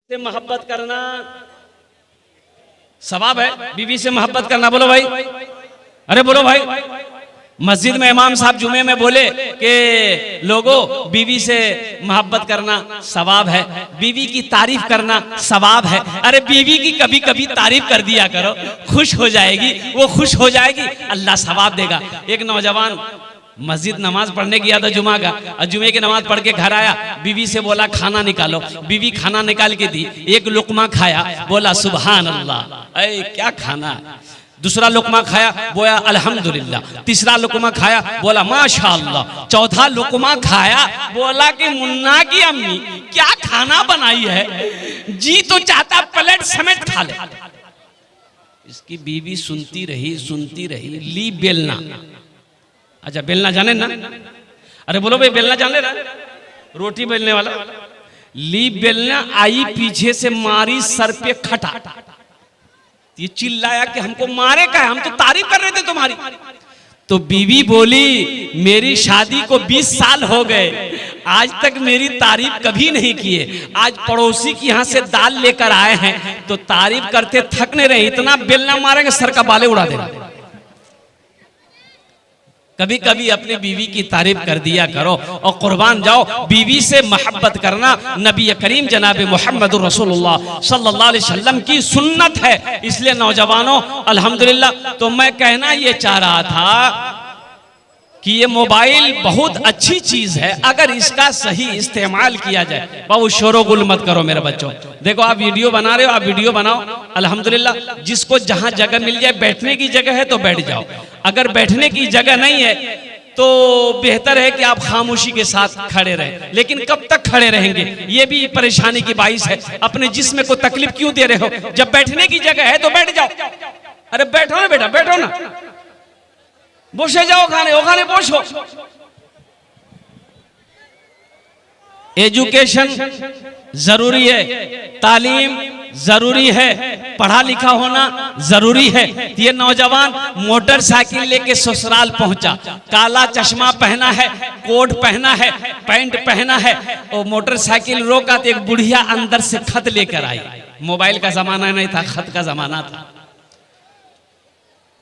से मोहब्बत करना सवाब है। बीवी से मोहब्बत करना, बोलो भाई, अरे बोलो भाई। मस्जिद में इमाम साहब जुमे में बोले कि लोगों बीवी से मोहब्बत करना सवाब है, बीवी की तारीफ करना सवाब है। अरे बीवी की कभी कभी तारीफ कर दिया करो, खुश हो जाएगी, वो खुश हो जाएगी, अल्लाह सवाब देगा। एक नौजवान मस्जिद नमाज पढ़ने गया था जुमा का, और जुमे की नमाज पढ़ के घर आया, बीवी से बोला खाना निकालो। बीवी खाना निकाल के दी, एक लुकमा खाया, बोला सुभान अल्लाह, ऐ क्या खाना। दूसरा लुकमा खाया, बोला अल्हम्दुलिल्लाह। तीसरा लुकमा खाया, बोला माशाअल्लाह। चौथा लुकमा खाया, बोला कि मुन्ना की अम्मी क्या खाना बनाई है, जी तो चाहता प्लेट समेत खा ले। इसकी बीवी सुनती रही, ली बेलना। अच्छा बेलना जाने ना, अरे बोलो भाई बेलना जाने ना, रोटी बेलने वाला। ली बेलना आई, पीछे से मारी सर पे खटा, ये चिल्लाया कि हमको मारे का है, हम तो तारीफ कर रहे थे तुम्हारी। तो बीवी बोली मेरी शादी को 20 साल हो गए, आज तक मेरी तारीफ कभी नहीं किए। आज पड़ोसी के यहाँ से दाल लेकर आए हैं तो तारीफ करते थक नहीं रहे, इतना बेलना मारेंगे सर का बाले उड़ा देगा। कभी कभी अपनी बीवी की तारीफ कर दिया करो और कुर्बान जाओ। बीवी से मोहब्बत करना नबी करीम जनाब मोहम्मद रसूलुल्लाह सल्लल्लाहु अलैहि वसल्लम की सुन्नत है। इसलिए नौजवानों अल्हम्दुलिल्लाह, तो मैं कहना ये चाह रहा था कि ये मोबाइल बहुत अच्छी चीज है अगर इसका सही इस्तेमाल किया जाए। बाबू शोरो गुल मत करो मेरे बच्चों। देखो आप वीडियो बना रहे हो, आप वीडियो बनाओ अल्हम्दुलिल्लाह। जिसको जहां जगह मिल जाए, बैठने की जगह है तो बैठ जाओ, अगर बैठने की जगह नहीं है तो बेहतर है कि आप खामोशी के साथ खड़े रहें। लेकिन कब तक खड़े रहेंगे, ये भी परेशानी की बाइस है। अपने जिस्म को तकलीफ क्यों दे रहे हो, जब बैठने की जगह है तो बैठ जाओ। अरे बैठो ना बेटा, बैठो ना, बसे जाओ, खाने बसो। एजुकेशन जरूरी है, तालीम जरूरी है, पढ़ा लिखा होना जरूरी है। ये नौजवान मोटरसाइकिल लेके ससुराल पहुंचा, काला चश्मा पहना है, कोट पहना है, पैंट पहना है, और मोटरसाइकिल रोका तो एक बुढ़िया अंदर से खत लेकर आई। मोबाइल का जमाना नहीं था, खत का जमाना था।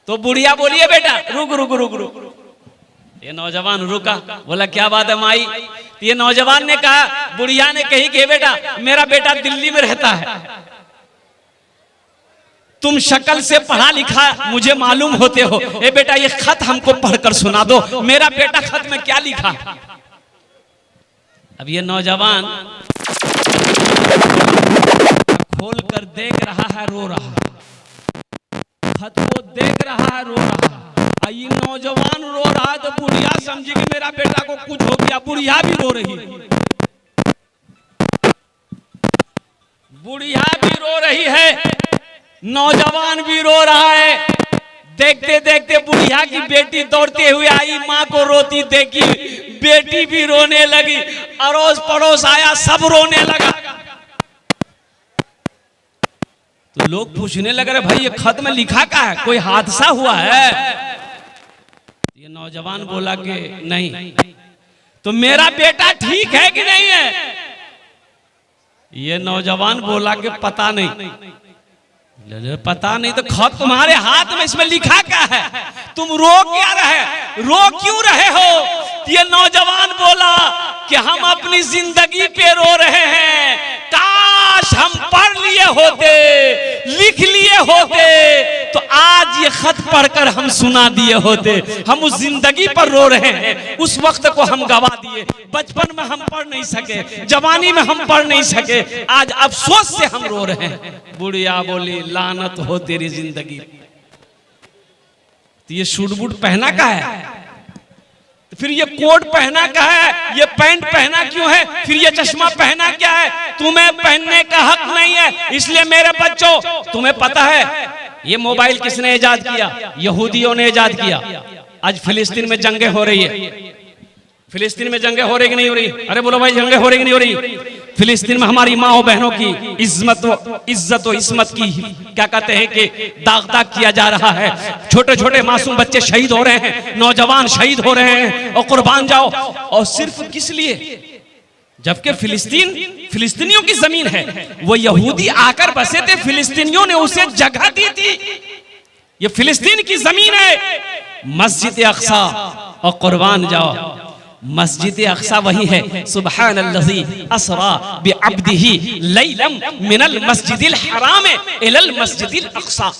तो बुढ़िया बोलिए बेटा रुक रुक रुक रुक। ये नौजवान रुका, बोला क्या बात है माई। ये नौजवान ने कहा, बुढ़िया ने कही कि बेटा मेरा बेटा दिल्ली में रहता है, तुम शक्ल से पढ़ा लिखा मुझे मालूम होते हो, ए बेटा ये खत हमको पढ़कर सुना दो, मेरा बेटा खत में क्या लिखा। अब ये नौजवान खोल कर देख रहा है, रो रहा है, खत को देख रहा है, रो रहा है। ये नौजवान रो रहा है तो बुढ़िया समझी कि मेरा बेटा को कुछ हो गया, बुढ़िया भी रो रही है, बुढ़िया भी रो रही है, नौजवान भी रो रहा है। देखते देखते बुढ़िया की बेटी दौड़ते हुए आई, माँ को रोती देखी, बेटी भी रोने लगी, अड़ोस पड़ोस आया, सब रोने लगा। तो लोग पूछने लगे रहे भाई ये खत में लिखा क्या है, कोई हादसा हुआ है। ये नौजवान बोला कि नहीं। तो मेरा बेटा ठीक है कि नहीं है। ये नौजवान बोला कि पता नहीं। पता नहीं तो खत तुम्हारे हाथ में, इसमें लिखा क्या है, तुम रो क्या रहे, रो क्यों रहे हो। ये नौजवान बोला कि हम अपनी जिंदगी पे रो रहे हैं, काश हम पढ़ लिए होते, लिख लिए होते तो आज ये खत पढ़कर हम सुना दिए होते। हम उस जिंदगी पर रो रहे हैं, उस वक्त को हम गवा दिए। बचपन में हम पढ़ नहीं सके, जवानी में हम पढ़ नहीं सके, आज अफसोस से हम रो रहे हैं। बुढ़िया बोली लानत हो तेरी जिंदगी। तो ये सूट बूट पहना का है, तो फिर ये कोट पहना का है, ये पैंट पहना क्यों है, फिर ये चश्मा पहना क्या है। तुम्हें पहनने का हक नहीं है। इसलिए मेरे बच्चों, तुम्हें पता है ये मोबाइल किसने इजाद किया, यहूदियों ने इजाद किया। आज फिलिस्तीन में जंगें हो रही है, फिलिस्तीन में जंगें हो रही कि नहीं हो रही, अरे बोलो भाई जंगें हो रही कि नहीं हो रही। फिलिस्तीन में हमारी माओ बहनों की इज्जत व इस्मत की क्या कहते हैं कि दाग किया जा रहा है। छोटे छोटे मासूम बच्चे शहीद हो रहे हैं, नौजवान शहीद हो रहे हैं, और कुर्बान जाओ। और सिर्फ किस लिए, जबकि फिलिस्तीनियों की जमीन है। वो यहूदी आकर बसे थे, फिलिस्तीनियों ने उसे जगह दी थी। ये फिलिस्तीन की जमीन है। मस्जिद अक्सा और कुर्बान जाओ, मस्जिद अक्सा वही है। सुब्हानल्लज़ी असरा बिअब्दिही लैलम मिनल मस्जिदिल हराम इलल मस्जिदिल अक्सा।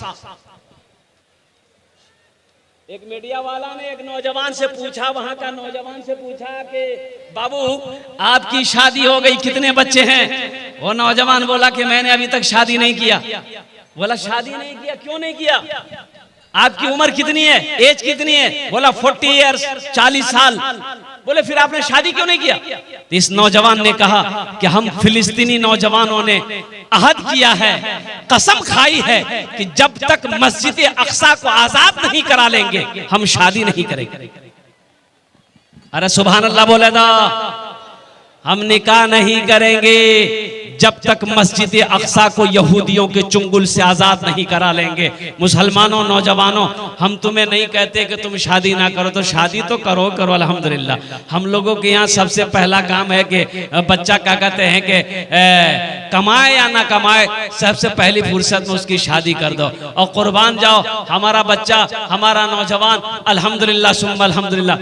एक मीडिया वाला ने एक नौजवान से पूछा, वहां का नौजवान से पूछा कि बाबू आपकी शादी हो गई, कितने बच्चे हैं? वो नौजवान बोला कि मैंने अभी तक शादी नहीं किया। बोला शादी नहीं किया, क्यों नहीं किया? आपकी उम्र कितनी है, एज कितनी है? बोला 40 ईयर्स, 40 साल। बोले फिर आपने शादी क्यों नहीं किया? तो इस नौजवान ने कहा कि हम फिलिस्तीनी नौजवानों ने अहद किया है, कसम खाई है कि जब तक मस्जिद अक्सा को आजाद नहीं करा लेंगे हम शादी नहीं करेंगे। अरे सुभान अल्लाह बोले ना, हम निकाह नहीं करेंगे जब तक मस्जिद अक्सा को यहूदियों के चुंगल से आजाद नहीं करा लेंगे। मुसलमानों, नौजवानों, हम तुम्हें नहीं कहते कि तुम शादी ना करो, तो शादी तो करो अल्हम्दुलिल्लाह। हम लोगों के यहाँ सबसे पहला काम है कि बच्चा क्या कहते हैं कि कमाए या ना कमाए, सबसे पहली फुर्सत में उसकी शादी कर दो और कुर्बान जाओ। हमारा बच्चा, हमारा नौजवान अल्हम्दुलिल्लाह सुम्मा अल्हम्दुलिल्लाह।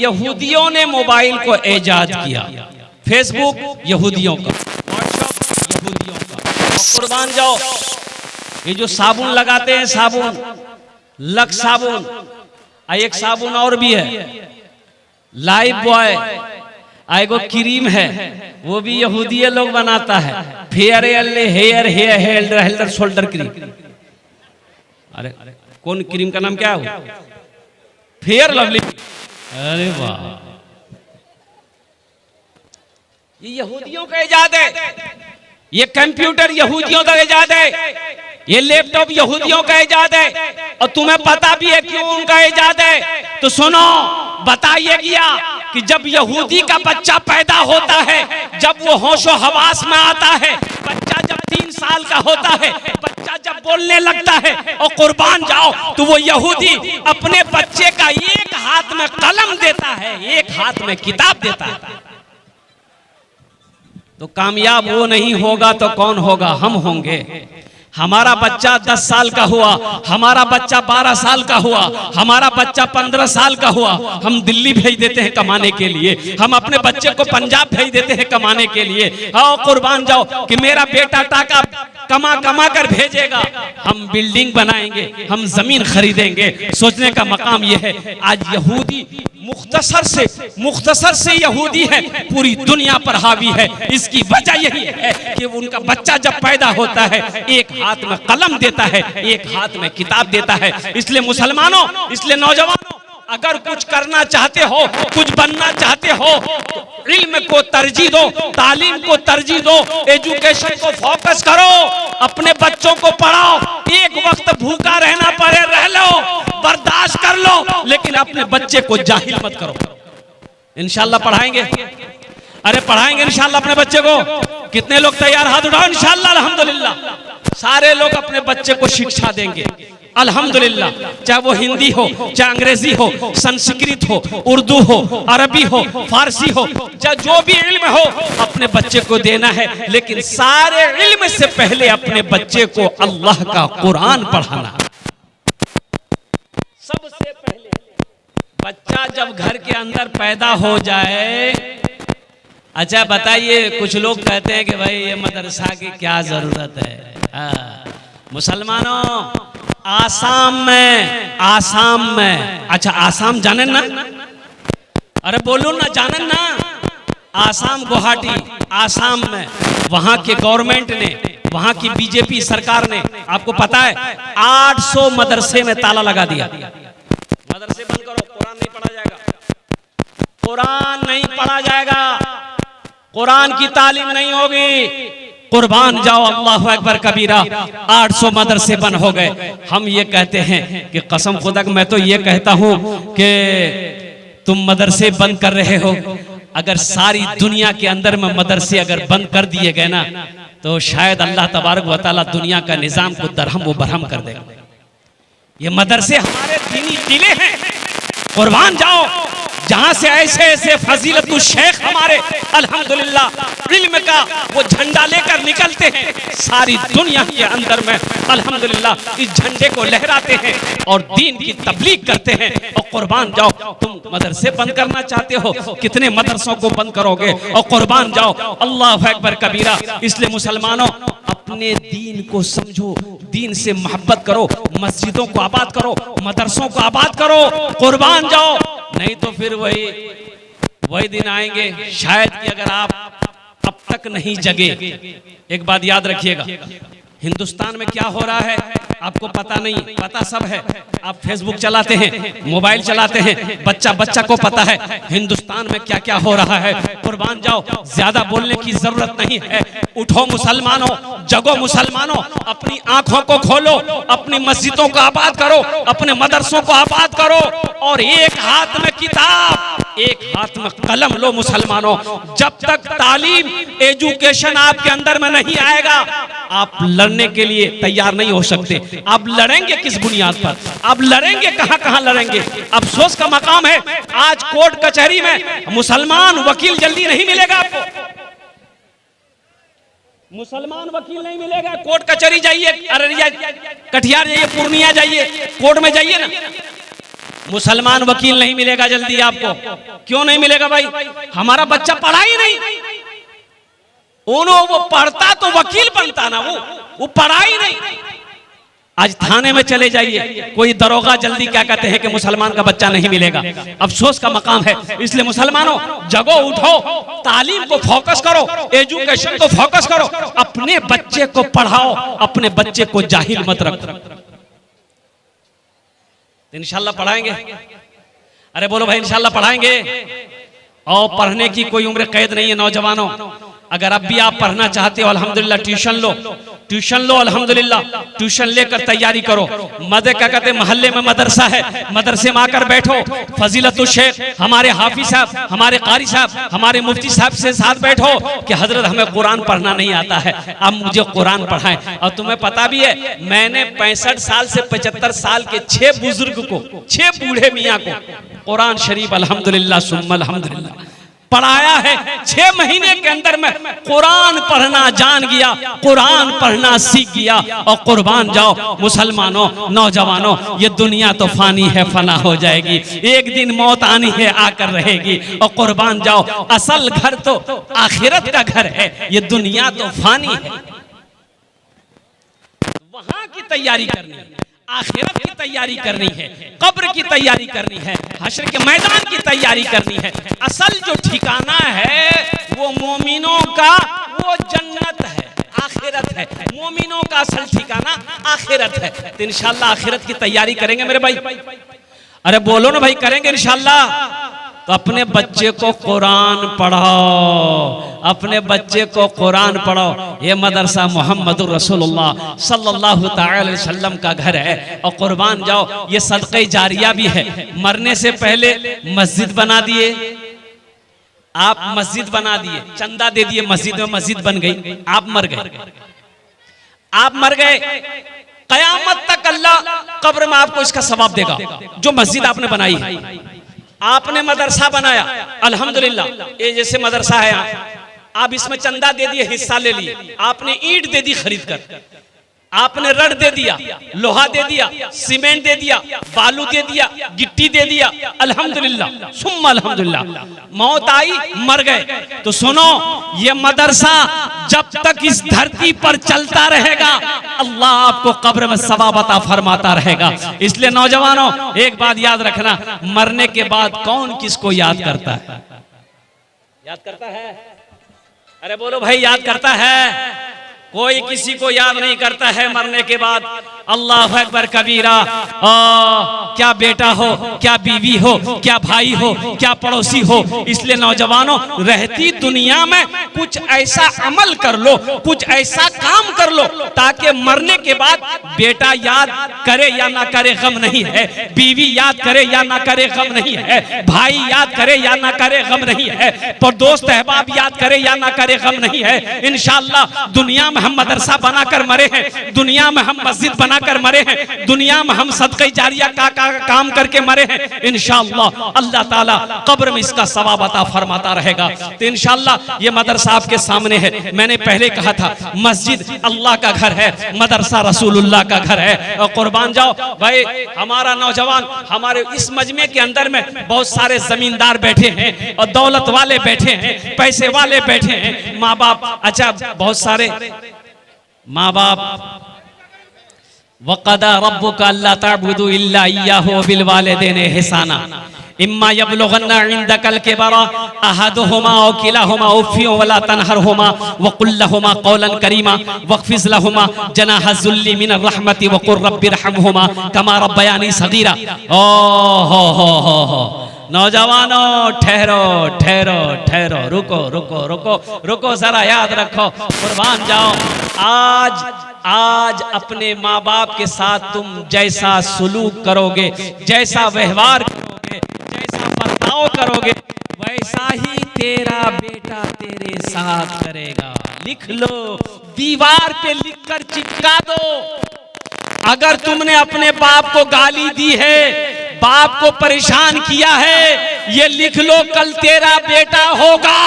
यहूदियों ने मोबाइल को ईजाद किया, फेसबुक यहूदियों का, यहूदियों का। कुर्बान जाओ, ये जो साबुन लगाते हैं, साबुन लक्स साबुन, एक साबुन और भी है लाइफ बॉय, एगो क्रीम है वो भी यहूदी लोग बनाता है, फेयर हेयर शोल्डर क्रीम। अरे कौन क्रीम का नाम क्या है? Fair lovely. अरे वाह, ये यहूदियों का इजाद है। ये कंप्यूटर यहूदियों का इजाद है, ये लैपटॉप यहूदियों का इजाद है। और तुम्हें पता भी है क्यों उनका इजाद है? तो सुनो, बताइए गया कि जब यहूदी का बच्चा पैदा होता है, जब वो होशो हवास में आता है, बच्चा जब 3 साल का होता है, बच्चा जब बोलने लगता है और कुर्बान जाओ, तो वो यहूदी अपने बच्चे का एक हाथ में कलम देता है, एक हाथ में किताब देता है। तो कामयाब वो नहीं होगा तो कौन होगा? हम होंगे। हमारा बच्चा 10 साल का हुआ, हमारा बच्चा 12 साल का हुआ, हमारा बच्चा 15 साल का हुआ, हम दिल्ली भेज देते हैं कमाने के लिए, हम अपने बच्चे को पंजाब भेज देते हैं कमाने के लिए। आओ कुर्बान जाओ कि मेरा बेटा टाका कमा कर भेजेगा, हम बिल्डिंग बनाएंगे, हम जमीन खरीदेंगे। सोचने का मकाम यह है, आज यहूदी मुख्तसर से यहूदी है, पूरी दुनिया पर हावी है। इसकी वजह यही है कि उनका बच्चा जब पैदा होता है, एक हाथ में कलम देता है, एक हाथ में किताब देता है। इसलिए मुसलमानों, इसलिए नौजवानों, अगर कुछ करना चाहते हो, कुछ बनना चाहते हो, तो इल्म को तरजीह दो, तालीम को तरजीह दो, एजुकेशन को फोकस करो, अपने बच्चों को पढ़ाओ। एक वक्त भूखा रहना पड़े रह लो, बर्दाश्त कर लो, लेकिन अपने बच्चे को जाहिल मत करो। इंशाल्लाह पढ़ाएंगे, अरे पढ़ाएंगे इंशाल्लाह अपने बच्चे को। कितने लोग तैयार? हाथ उठाओ। इंशाल्लाह अल्हम्दुलिल्लाह सारे लोग अपने बच्चे को शिक्षा देंगे अल्हम्दुलिल्लाह, चाहे वो हिंदी हो, चाहे अंग्रेजी हो, संस्कृत हो, उर्दू हो, अरबी हो, फारसी हो, चाहे जो भी इल्म हो, अपने बच्चे को देना है। लेकिन सारे इल्म से पहले अपने बच्चे को अल्लाह का कुरान पढ़ाना। सबसे पहले बच्चा जब घर के अंदर पैदा हो जाए, अच्छा बताइए, कुछ लोग कहते हैं कि भाई ये मदरसा की क्या जरूरत है? मुसलमानों, आसाम में, अच्छा आसाम जाने ना? अरे बोलो ना, जाने ना? आसाम, गुवाहाटी, आसाम में वहां के गवर्नमेंट ने, वहां की बीजेपी सरकार ने, आपको पता है 800 मदरसे में ताला लगा दिया। मदरसे बंद करो, कुरान नहीं पढ़ा जाएगा, कुरान नहीं पढ़ा जाएगा, कुरान की तालीम नहीं होगी। कुर्बान जाओ, अल्लाहु अकबर कबीरा। 800 मदरसे बंद हो गए। हम ये कहते हैं कि कसम खुदा, मैं तो ये कहता हूं कि तुम मदरसे बंद कर रहे हो, अगर सारी दुनिया के अंदर में मदरसे अगर बंद कर दिए गए ना, तो शायद अल्लाह तबारक व तआला दुनिया का निजाम को दरहम व बरहम कर देगा। ये मदरसे हमारे दीनी किले हैं। कुर्बान जाओ, जहां से ऐसे ऐसे फजीलतुल शेख हमारे अल्हम्दुलिल्लाह इल्म का वो झंडा लेकर निकलते हैं, सारी दुनिया के अंदर में अल्हम्दुलिल्लाह इस झंडे को लहराते हैं और दीन की तबलीग करते हैं। और कुर्बान जाओ, तुम मदरसे बंद करना चाहते हो, कितने मदरसों को बंद करोगे? और कुर्बान जाओ, अल्लाह अकबर कबीरा। इसलिए मुसलमानों, अपने दीन को समझो, दीन से मोहब्बत करो, मस्जिदों को आबाद करो, मदरसों को आबाद करो, कुर्बान जाओ। नहीं तो फिर वही दिन आएंगे शायद कि अगर आप अब तक नहीं जगे। एक बात याद रखिएगा, हिंदुस्तान में क्या हो रहा है आपको पता नहीं, पता सब है। आप फेसबुक चलाते हैं, मोबाइल चलाते हैं, बच्चा बच्चा को पता है हिंदुस्तान में क्या क्या हो रहा है। कुर्बान जाओ, ज्यादा बोलने की जरूरत नहीं है। उठो मुसलमानों, जगो मुसलमानों, अपनी आंखों को खोलो, अपनी मस्जिदों को आबाद करो, अपने मदरसों को आबाद करो, और एक हाथ में किताब, एक हाथ में कलम लो मुसलमानों। जब तक तालीम, एजुकेशन आपके अंदर में नहीं आएगा, आप लड़ने के लिए तैयार नहीं हो सकते। आप लड़ेंगे किस बुनियाद पर? आप लड़ेंगे कहां लड़ेंगे? अफसोस का मकाम है, आज कोर्ट कचहरी में मुसलमान वकील जल्दी नहीं मिलेगा आपको। मुसलमान वकील नहीं मिलेगा। कोर्ट कचहरी जाइए, अररिया, कटिहार जाइए, पूर्णिया जाइए, कोर्ट में जाइए ना, मुसलमान वकील नहीं मिलेगा जल्दी आपको। क्यों नहीं मिलेगा भाई? हमारा बच्चा पढ़ा ही नहीं। वो पढ़ता तो वकील बनता ना, वो पढ़ा ही नहीं। आज थाने में चले जाइए, कोई दरोगा जल्दी क्या कहते हैं कि मुसलमान का बच्चा नहीं मिलेगा। अफसोस का मकाम है। इसलिए मुसलमानों, जगो, उठो, तालीम को फोकस करो, एजुकेशन को फोकस करो, अपने बच्चे को पढ़ाओ, अपने बच्चे को जाहिल मत रखो। इंशाल्लाह पढ़ाएंगे। अरे बोलो भाई, इंशाल्लाह पढ़ाएंगे। और पढ़ने की कोई उम्र कैद नहीं है नौजवानों। अगर अब भी आप पढ़ना चाहते हो, अल्हम्दुलिल्लाह ट्यूशन लो, ट्यूशन लो, अल्हम्दुलिल्लाह ट्यूशन लेकर तैयारी करो। मदे क्या कहते हैं, मोहल्ले में मदरसा है, मदरसे में आकर बैठो। फजीलतुल शेख, हमारे हाफिज साहब, हमारे कारी साहब, हमारे मुफ्ती साहब से साथ बैठो कि हजरत हमें कुरान पढ़ना नहीं आता है, अब मुझे कुरान पढ़ाएं। और तुम्हें पता भी है, मैंने 65 साल से 75 साल के 6 बुजुर्ग को, 6 बूढ़े मियाँ को कुरान शरीफ अल्हम्दुलिल्लाह सुम्मा अल्हम्दुलिल्लाह पढ़ाया है। 6 महीने के अंदर में कुरान पढ़ना जान गया, कुरान पढ़ना सीख गया। और कुर्बान जाओ मुसलमानों, नौजवानों, ये दुनिया तो फानी है, फना हो जाएगी, एक दिन मौत आनी है, आकर रहेगी। और कुर्बान जाओ, असल घर तो आखिरत का घर है, ये दुनिया तो फानी है। वहां की तैयारी करनी है, आखिरत की तैयारी करनी है, कब्र की तैयारी करनी है, हश्र के मैदान की तैयारी करनी है। असल जो ठिकाना है वो मोमिनों का, वो जन्नत है, आखिरत है। मोमिनों का असल ठिकाना आखिरत है। तो इंशाल्लाह आखिरत की तैयारी करेंगे मेरे भाई। अरे बोलो ना भाई, करेंगे इंशाल्लाह। तो अपने बच्चे को कुरान पढ़ाओ, अपने बच्चे को कुरान पढ़ाओ। ये मदरसा मोहम्मदुर रसूलुल्लाह सल्लल्लाहु तआला अलैहि वसल्लम का घर है। और कुर्बान जाओ, ये सदक़े जारिया भी है। मरने से पहले मस्जिद बना दिए आप, मस्जिद बना दिए, चंदा दे दिए, मस्जिद में मस्जिद बन गई। आप मर गए, आप मर गए, कयामत तक अल्लाह कब्र में आपको इसका सवाब देगा जो मस्जिद आपने बनाई है। आपने मदरसा बनाया, अल्हम्दुलिल्लाह, ये जैसे मदरसा है यहाँ, आप इसमें चंदा दे दिए, हिस्सा ले लिए, आपने ईंट दे दी खरीद कर, आपने रड दे दिया, लोहा दे दिया, सीमेंट दे दिया, बालू दे दिया, गिट्टी दे दिया, अल्हम्दुलिल्लाह सुम्मा अल्हम्दुलिल्लाह। मौत आई, मर गए। तो सुनो, ये मदरसा जब तक इस धरती पर चलता रहेगा, अल्लाह आपको कब्र में सवाब अता फरमाता रहेगा। इसलिए नौजवानों, एक बात याद रखना, मरने के बाद कौन किसको याद करता है? याद करता है? अरे बोलो भाई, याद करता है? कोई किसी को याद नहीं करता है मरने के बाद। अल्लाह अकबर कबीरा। क्या बेटा हो, क्या बीवी हो, क्या भाई हो, क्या पड़ोसी हो। इसलिए नौजवानों, रहती दुनिया में कुछ ऐसा अमल कर लो, कुछ ऐसा काम कर लो ताकि मरने के बाद बेटा याद करे या ना करे गम नहीं है, बीवी याद करे या ना करे गम नहीं है, भाई याद करे या ना करे गम नहीं है, तो दोस्त अहबाब याद करे या ना करे गम नहीं है। इंशाअल्लाह दुनिया में में हम मदरसा बनाकर मरे हैं, दुनिया में हम मस्जिद बनाकर मरे हैं, दुनिया में हम सदका जारिया का काम करके मरे हैं, इंशाअल्लाह अल्लाह ताला कब्र में इसका सवाब अता फरमाता रहेगा। तो इंशाअल्लाह ये मदरसा आपके सामने है। मैंने पहले कहा था मस्जिद अल्लाह का घर है, मदरसा रसूलुल्लाह का घर है। और कुर्बान जाओ भाई, हमारा नौजवान हमारे इस मजमे के अंदर में बहुत सारे जमींदार बैठे हैं और दौलत वाले बैठे हैं, पैसे वाले बैठे हैं, माँ बाप, अच्छा बहुत सारे माँ बाप। वक़दा रब्बुका अल्ला तअबुदू इल्ला इय्याहु व बिल वालिदैनि इहसाना इम्मा यबलुगन्ना इंदकल किबरा अहदुहुमा औ किलाहुमा उफ़्फिन वला तनहरहुमा वक़ुल लहुमा क़ौलन करीमा वख़्फ़िज़ लहुमा जनाह ज़ुल्ली मिनर रहमति वक़ुल रब्बिरहमहुमा कमा रब्बयानी सग़ीरा। ओ हो नौजवानों, ठहरो ठहरो ठहरो, रुको रुको रुको रुको, जरा याद रखो, कुर्बान जाओ। आज अपने माँ बाप के साथ तुम जैसा सुलूक करोगे, जैसा व्यवहार करोगे, जैसा बर्ताव करोगे, वैसा ही तेरा बेटा तेरे साथ करेगा। लिख लो, दीवार पे लिखकर चिपका दो। अगर तुमने अपने बाप को गाली दी है, बाप को परेशान किया है, ये लिख लो, कल तेरा बेटा होगा,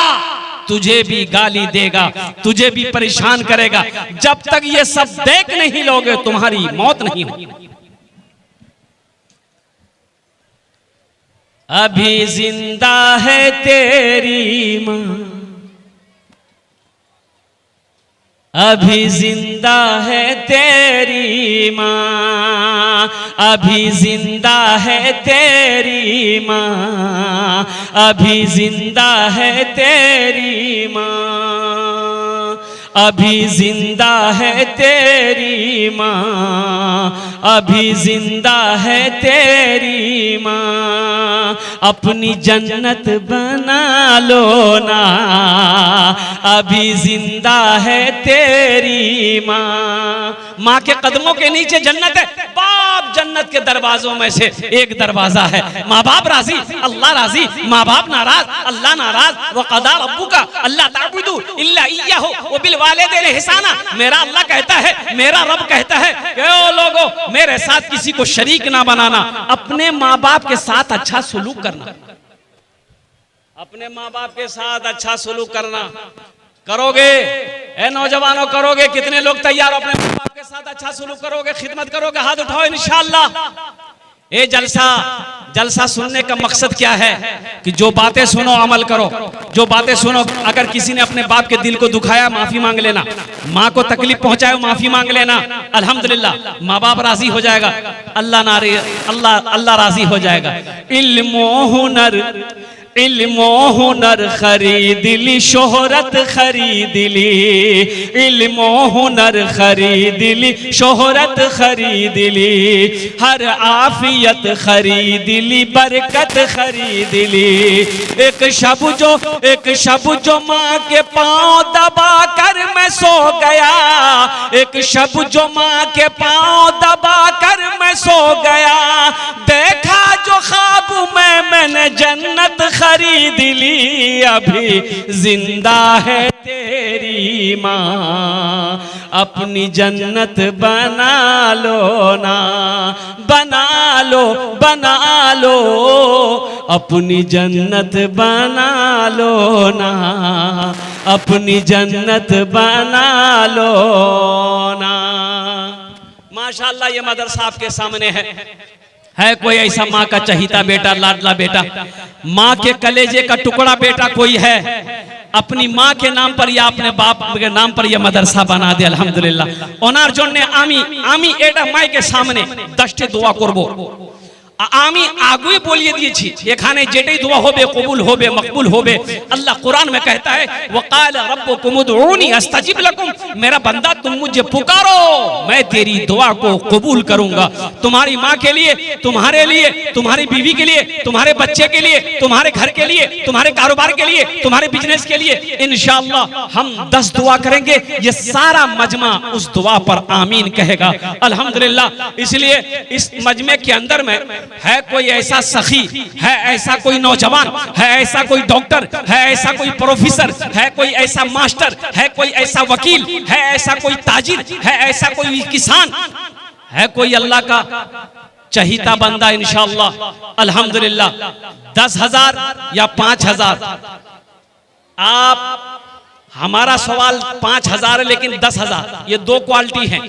तुझे भी गाली देगा, तुझे भी परेशान करेगा। जब तक ये सब देख नहीं लोगे तुम्हारी मौत नहीं होगी। अभी जिंदा है तेरी माँ, अभी जिंदा है तेरी माँ, अभी जिंदा है तेरी माँ, अभी जिंदा है तेरी माँ, अभी जिंदा है तेरी माँ, अभी जिंदा है तेरी माँ, अपनी जन्नत बना लो ना, अभी जिंदा है तेरी माँ। माँ के कदमों के नीचे जन्नत है। बाप जन्नत के दरवाजों में से एक दरवाजा है। माँ बाप राजी, अल्लाह राजी, माँ बाप नाराज, अल्लाह नाराज। वक़दा रब्बुका अल्ला तअबुदू इल्ला इय्याहु व बिल वालिदैनि इहसाना। मेरा अल्लाह कहता है, मेरा रब कहता है कि ओ लोगों, मेरे साथ किसी को शरीक ना बनाना, अपने माँ बाप के साथ अच्छा सलूक करना, अपने माँ बाप के साथ अच्छा सलूक करना। करोगे ए नौजवानों, करोगे? कितने लोग तैयार हो अपने माँ बाप के साथ अच्छा सलूक करोगे, खिदमत करोगे? हाथ उठाओ इंशाअल्लाह। ये जलसा सुनने का मकसद क्या है कि जो बातें सुनो अमल करो, जो बातें सुनो। अगर किसी ने अपने बाप के दिल को दुखाया, माफी मांग लेना। माँ को तकलीफ पहुंचाए, माफी मांग लेना। अल्हम्दुलिल्लाह माँ बाप राजी हो जाएगा, अल्लाह राजी हो जाएगा। इल्मो हुनर खरीद ली, शोहरत खरीद ली, इल्मो हुनर खरीद ली, शोहरत खरीद ली, हर आफियत खरीद ली, बरकत खरीद ली। एक शब जो माँ के पाँव दबा कर मैं सो गया, एक शब जो माँ के पाँव दबा कर मैं सो गया, देखा जो ख्वाब में मैंने जन्नत खरीद ली, अभी जिंदा है तेरी माँ, अपनी जन्नत बना लो ना, बना लो बना लो, अपनी जन्नत बना लो ना, अपनी जन्नत बना लो ना। माशाअल्लाह ये मदरसा आपके सामने है कोई ऐसा माँ का चहीता बेटा, लाडला बेटा, माँ के कलेजे का टुकड़ा बेटा कोई है, अपनी माँ के नाम पर या अपने बाप के नाम पर यह मदरसा बना दे। अल्हम्दुलिल्लाह ओनार जोन्ने आमी एटा माई के सामने 10टी दुआ करबो। आमी आगुए बोलिए दिएছি এখানে যেটাই দোয়া হবে কবুল হবে, মকবুল হবে। अल्लाह कुरान में कहता है वक़ाल रब्बुकुम उदऊनी अस्तजिब लकुम, मेरा बंदा तुम मुझे पुकारो मैं तेरी दुआ को कबूल करूंगा। तुम्हारी माँ के लिए, तुम्हारे लिए, तुम्हारी बीवी के लिए, तुम्हारे बच्चे के लिए, तुम्हारे घर के लिए, तुम्हारे कारोबार के लिए, तुम्हारे बिजनेस के लिए इंशाअल्लाह हम 10 दुआ करेंगे। ये सारा मजमा उस दुआ पर आमीन कहेगा। अल्हम्दुलिल्लाह इसलिए इस मजमे के अंदर में है कोई ऐसा सखी, है ऐसा कोई नौजवान, है ऐसा कोई डॉक्टर, है ऐसा कोई प्रोफेसर, है कोई ऐसा मास्टर, है कोई ऐसा वकील, है ऐसा कोई ताजिर, है ऐसा कोई किसान, है कोई अल्लाह का चहीता बंदा इंशाअल्लाह अल्हम्दुलिल्लाह 10,000 या 5,000। आप हमारा सवाल 5,000 है लेकिन 10,000, ये दो क्वालिटी है।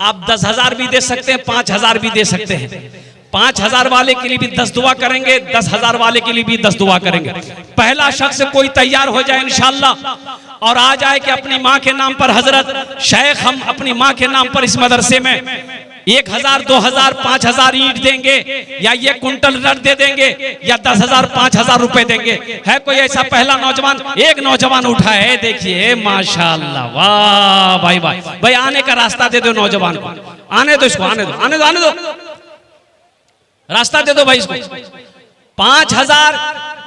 आप 10,000 भी दे सकते हैं, 5,000 भी दे सकते हैं। 5,000 वाले के लिए भी 10 दुआ करेंगे, 10,000 वाले के लिए भी 10 दुआ करेंगे। पहला शख्स कोई तैयार हो जाए इंशाअल्लाह और आ जाए कि अपनी माँ के नाम पर हजरत शेख हम अपनी माँ के नाम पर इस मदरसे में 1,000, 2,000, 5,000 ईंट देंगे या ये कुंटल रट दे देंगे या 10,000, 5,000 रुपए देंगे। है कोई ऐसा पहला नौजवान? एक नौजवान उठा है, देखिए माशाल्लाह, वाह भाई भाई भाई, आने का रास्ता दे दो नौजवान को, आने दो इसको, आने दो, आने दो, आने दो, रास्ता दे दो भाई इसको। 5,000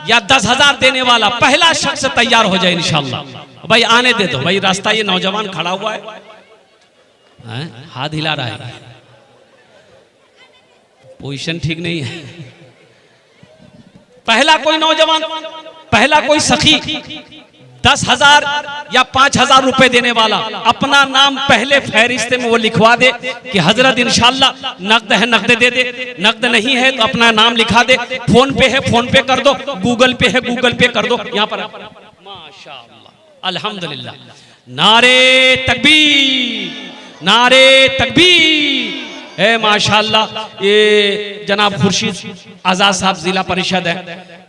या 10,000 देने वाला पहला शख्स तैयार हो जाए इंशाअल्लाह। भाई आने दे दो भाई रास्ता। ये नौजवान खड़ा हुआ है, हाथ हिला रहा है, पोजीशन ठीक नहीं है। पहला कोई नौजवान, पहला कोई सखी 10,000 या 5,000 रुपए देने वाला अपना नाम पहले फहरिस्ते में वो लिखवा दे कि हजरत इंशाअल्लाह नकद है नकद दे दे, नकद नहीं है तो अपना नाम लिखा दे, फोन पे है फोन पे कर दो, गूगल पे है गूगल पे कर दो। यहाँ पर माशाअल्लाह अल्हम्दुलिल्लाह, नारे तकबीर, नारे तकबीर। ए माशाअल्लाह, ये जनाब खुर्शीद आजाद साहब जिला परिषद है,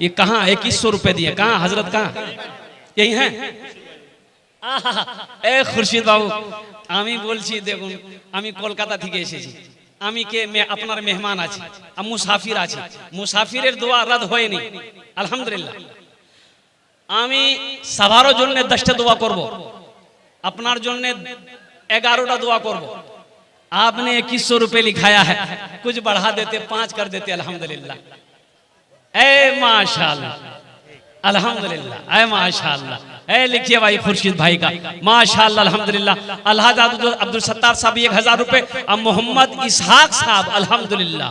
ये कहाँ 2100 रुपए दिए, कहाँ हजरत, कहाँ यही है? ए खुर्शीद बाबू আমি বলছি দেখুন, আমি কলকাতা থেকে এসেছি, আমি কে আপনার মেহমান আছি, আমি মুসাফির আছি, মুসাফিরের দোয়া রদ হয়নি আলহামদুলিল্লাহ। আমি সবার জন্য 10টা দোয়া করব, আপনার জন্য 11টা দোয়া করব। आपने 2100 रुपए लिखाया है, कुछ बढ़ा देते 5 कर देते अल्हम्दुलिल्लाह। ए माशाअल्लाह अल्हम्दुलिल्लाह, ए माशाअल्लाह, ए लिखिए भाई खुर्शीद भाई का माशाअल्लाह अल्हम्दुलिल्लाह। अलहाज अब्दुल सत्तार साहब 1,000 रुपए, अब मोहम्मद इसहाक साहब अल्हम्दुलिल्लाह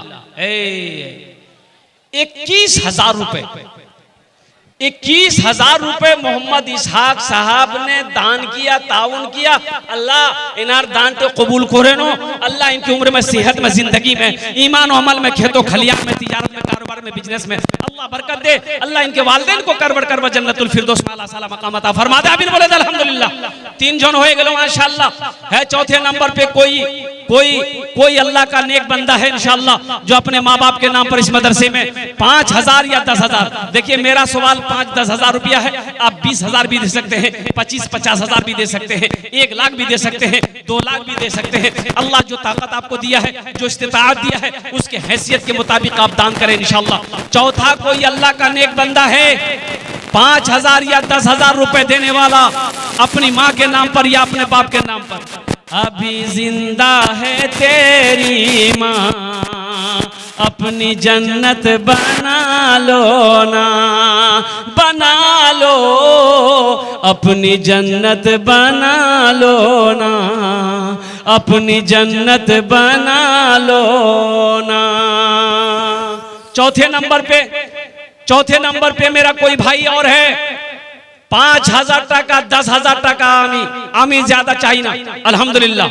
21,000 रुपए, 21,000 रुपए मोहम्मद इसहाक साहब ने दान किया, ताउन किया। अल्लाह इनार दान तो कबूल करे नो, अल्लाह इनकी उम्र में, सेहत में, जिंदगी में, ईमान और अमल में, खेतों खलियान में, तिजारत में, कारोबार में, बिजनेस में अल्लाह बरकत दे। अल्लाह इनके वालिदैन को करबड़ करबड़ जन्नतुल फिरदौस में आला साला मकाम अता फरमा दे। आमीन बोले अल्हम्दुलिल्लाह। 3 जन होए गेलो माशाअल्लाह। है चौथे नंबर पे कोई अल्लाह का नेक बंदा है इंशाअल्लाह जो अपने माँ बाप के नाम पर इस मदरसे में 5,000 या 10,000, देखिए मेरा सवाल 5-10,000 रुपया है, आप 20,000 भी दे सकते हैं, 25-50,000 भी दे सकते हैं, 1 लाख भी दे सकते हैं, 2 लाख भी दे सकते हैं। अल्लाह जो ताकत आपको दिया है, जो इस्तिताअत दिया है, उसके हैसियत के मुताबिक आप दान करें इंशाअल्लाह। चौथा कोई अल्लाह का नेक बंदा है 5,000 या 10,000 रुपए देने वाला अपनी माँ के नाम पर या अपने बाप के नाम पर। अभी जिंदा है तेरी माँ, अपनी जन्नत बना लो ना, बना लो अपनी जन्नत बना लो ना, अपनी जन्नत बना लो ना। चौथे नंबर पे मेरा कोई भाई और है 5,000 টাকা, 10,000 টাকা। আমি ज्यादा चाहिए ना अल्हम्दुलिल्लाह।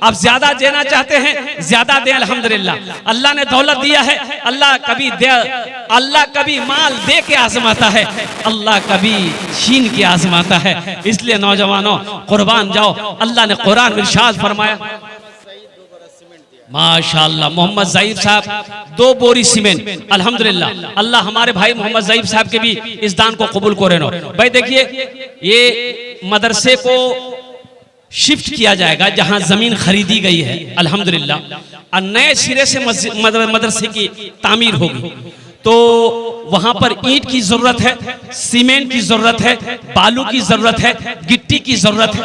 आप ज्यादा देना चाहते हैं, ज्यादा दें अल्हम्दुलिल्लाह। अल्लाह ने दौलत दिया है, अल्लाह कभी माल दे के आजमाता है, अल्लाह कभी छीन के आजमाता है। इसलिए नौजवानों कुर्बान जाओ। अल्लाह ने कुरान में इरशाद फरमाया माशाअल्लाह, मोहम्मद ज़ईद साहब 2 बोरी सीमेंट अल्हम्दुलिल्लाह। अल्लाह हमारे भाई मोहम्मद ज़ईद साहब के भी इस दान को कबूल करे नो। भाई देखिए ये मदरसे को शिफ्ट किया जाएगा जहां जमीन खरीदी गई है अल्हम्दुलिल्लाह, और नए सिरे से मदरसे की तामीर होगी। तो वहां पर ईंट की जरूरत है, सीमेंट की जरूरत है, बालू की जरूरत है, गिट्टी की जरूरत है।